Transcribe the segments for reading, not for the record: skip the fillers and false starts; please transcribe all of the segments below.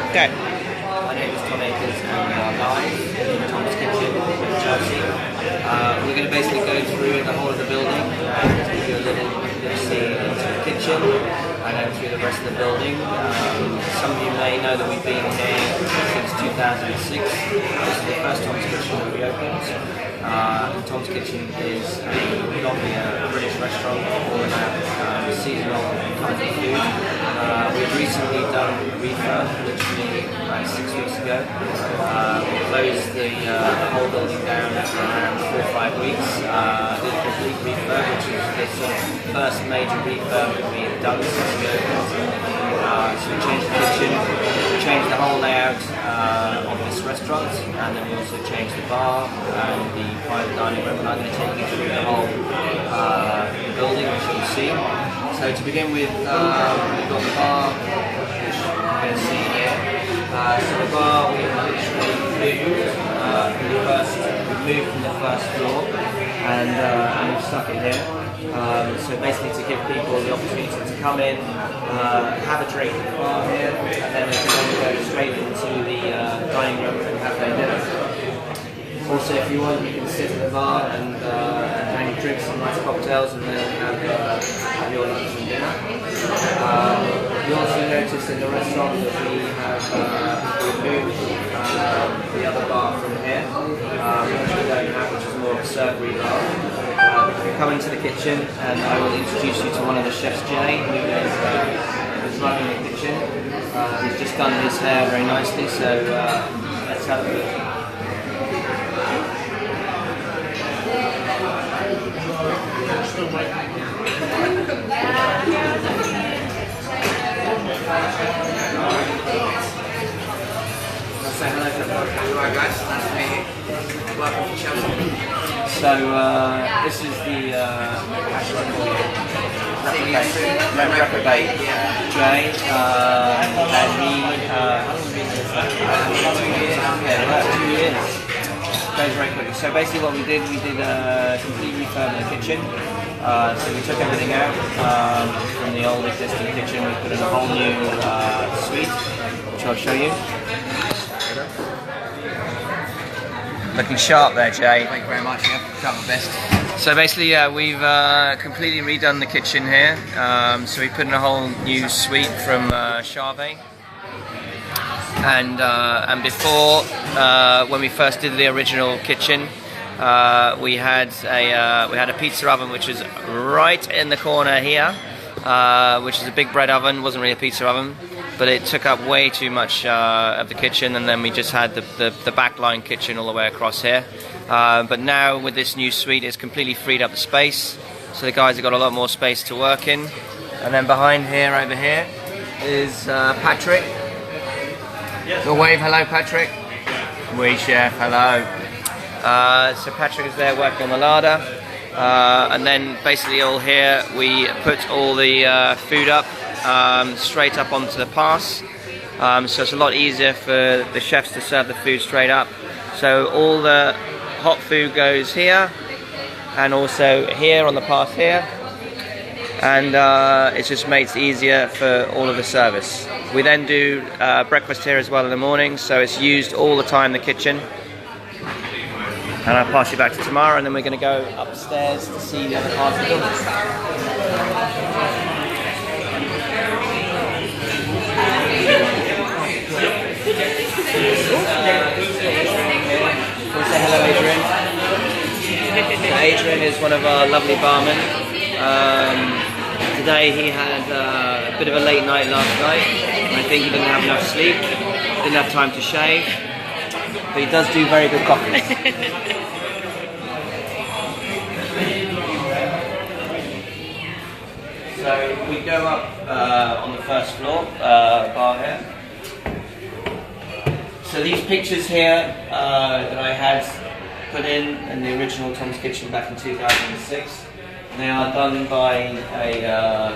Go. My name is Tom Aikens and we are live in Tom's Kitchen in Chelsea. We're going to basically go through the whole of the building and give you a little see into the kitchen and then through the rest of the building. Some of you may know that we've been here since 2006. This is the first Tom's Kitchen that we opened. Tom's Kitchen is predominantly a British restaurant all about seasonal comfort food. We've recently done a refurb, literally about 6 weeks ago. We closed the whole building down for around 4 or 5 weeks. Did a complete refurb, which is the sort of first major refurb that we've done since we opened. So we changed the kitchen, we changed the whole layout of this restaurant, and then we also changed the bar and the private dining room, and I'm going to take you through the whole building, which you'll see. So to begin with, we've got the bar, which you're going to see here. So the bar we literally moved from the first floor, and we've stuck it here. So basically to give people the opportunity to come in, have a drink at the bar here, and then they can go straight into the dining room and have their dinner. Also, if you want, you can sit at the bar and drink some nice cocktails and then have your lunch and dinner. You also notice in the restaurant that we have removed the other bar from here, which we don't have, which is more of a servery bar. You come into the kitchen and I will introduce you to one of the chefs, Jay, who is running the kitchen. He's just done his hair very nicely, so let's have a look. Say hello to everyone. Alright guys, nice to meet you. Welcome to Chelsea. So this is the reprobate Jay, and he how long have we been here? About 2 years. Goes very quickly. So basically what we did a complete refurb of the kitchen. So we took everything out from the old existing kitchen. We put in a whole new suite, which I'll show you. Looking sharp there, Jay. Thank you very much, yeah. Try my best. So basically, we've completely redone the kitchen here. So we put in a whole new suite from Charvet. And before, when we first did the original kitchen, we had a pizza oven which is right in the corner here, which is a big bread oven. Wasn't really a pizza oven, but it took up way too much of the kitchen, and then we just had the backline kitchen all the way across here. But now with this new suite, it's completely freed up the space, so the guys have got a lot more space to work in. And then behind here, over here, is Patrick. So wave hello, Patrick. Oui, chef, hello. So Patrick is there working on the larder, and then basically all here we put all the food up straight up onto the pass, so it's a lot easier for the chefs to serve the food straight up. So all the hot food goes here and also here on the pass here, and it just makes it easier for all of the service. We then do breakfast here as well in the morning, so it's used all the time, the kitchen. And I'll pass you back to Tamara, and then we're going to go upstairs to see the other parts of the building. Say hello, Adrian. Adrian is one of our lovely barmen. Today he had a bit of a late night last night. I think he didn't have enough sleep, didn't have time to shave, but he does do very good coffees. So we go up on the first floor, bar here. So these pictures here that I had put in the original Tom's Kitchen back in 2006, they are done by a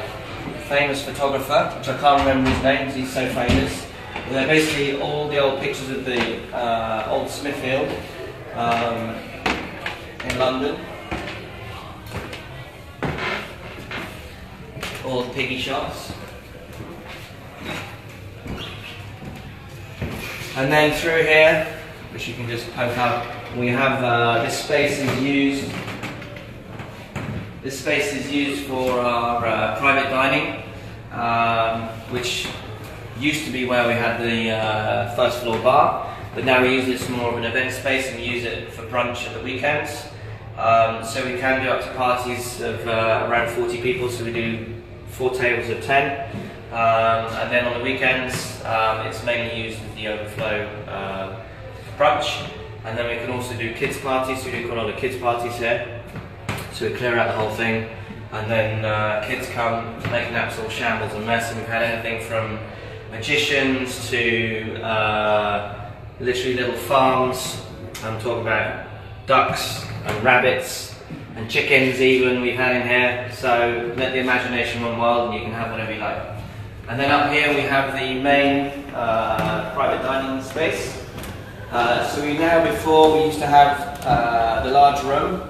famous photographer, which I can't remember his name because he's so famous. But they're basically all the old pictures of the old Smithfield in London. All the piggy shots. And then through here, which you can just poke up, we have this space is used. This space is used for our private dining, which used to be where we had the first floor bar, but now we use this more of an event space and we use it for brunch at the weekends. So we can do up to parties of around 40 people, so we do 4 tables of 10. And then on the weekends, it's mainly used as the overflow brunch. And then we can also do kids parties, so we do quite a lot of kids parties here. So we clear out the whole thing, and then kids come, make an absolute shambles and mess, and we've had anything from magicians to literally little farms. I'm talking about ducks and rabbits and chickens even we've had in here. So let the imagination run wild and you can have whatever you like. And then up here we have the main private dining space. Before we used to have the large room,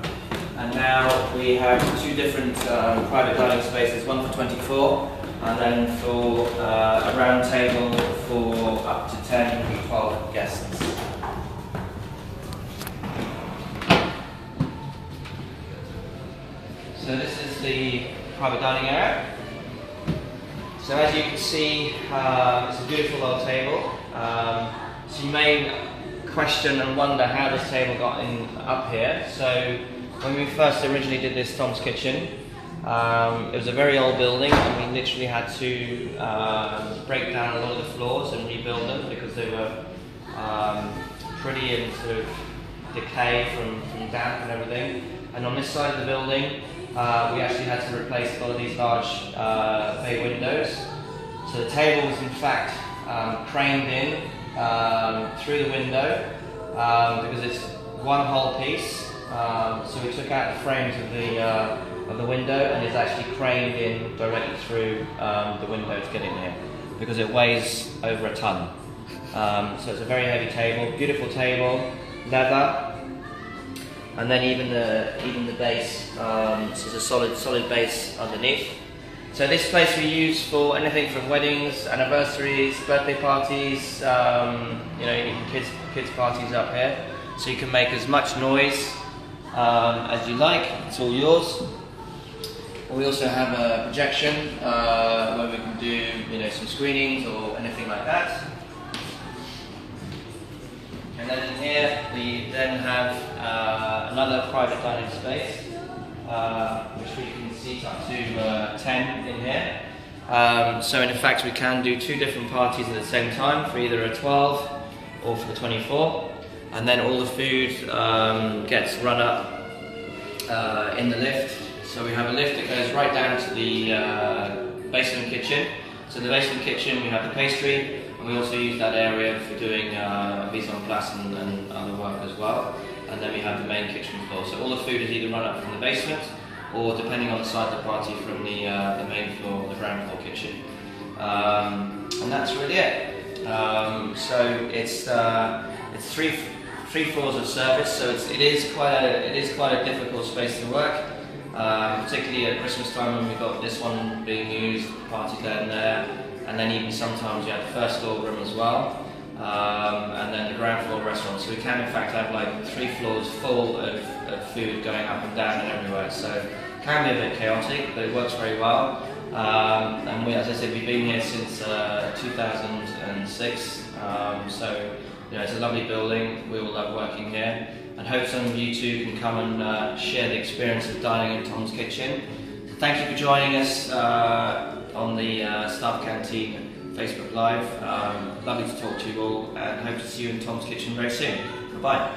and now we have 2 different private dining spaces, one for 24 and then for a round table for up to 10 to 12 guests. So this is the private dining area. So as you can see, it's a beautiful old table. So you may question and wonder how this table got up here. So when we first originally did this Tom's Kitchen, it was a very old building, and we literally had to break down a lot of the floors and rebuild them because they were pretty in sort of decay from damp and everything. And on this side of the building, we actually had to replace a lot of these large bay windows. So the table was in fact craned in through the window because it's one whole piece. So we took out the frames of the window, and it's actually craned in directly through the window to get in here because it weighs over a ton. So it's a very heavy table, beautiful table, leather. And then even the base, so it's a solid base underneath. So this place we use for anything from weddings, anniversaries, birthday parties, even kids parties up here. So you can make as much noise as you like. It's all yours. We also have a projection where we can do some screenings or anything like that. And then in here we then have another private dining space, which we can seat up to 10 in here. So in fact we can do 2 different parties at the same time for either a 12 or for the 24. And then all the food gets run up in the lift. So we have a lift that goes right down to the basement kitchen. So in the basement kitchen we have the pastry. And we also use that area for doing mise en place and other work as well. And then we have the main kitchen floor. So all the food is either run up from the basement, or depending on the side of the party, from the main floor, the ground floor kitchen. And that's really it. So it's 3 floors of service. So it is quite a difficult space to work. Particularly at Christmas time when we've got this one being used, parties there and there. And then even sometimes you have the first floor room as well, and then the ground floor restaurant. So we can in fact have like 3 floors full of food going up and down and everywhere. So it can be a bit chaotic, but it works very well. And as I said, we've been here since 2006. So it's a lovely building. We all love working here, and hope some of you too can come and share the experience of dining in Tom's Kitchen. So thank you for joining us on the Staff Canteen Facebook Live. Lovely to talk to you all, and hope to see you in Tom's Kitchen very soon. Bye-bye.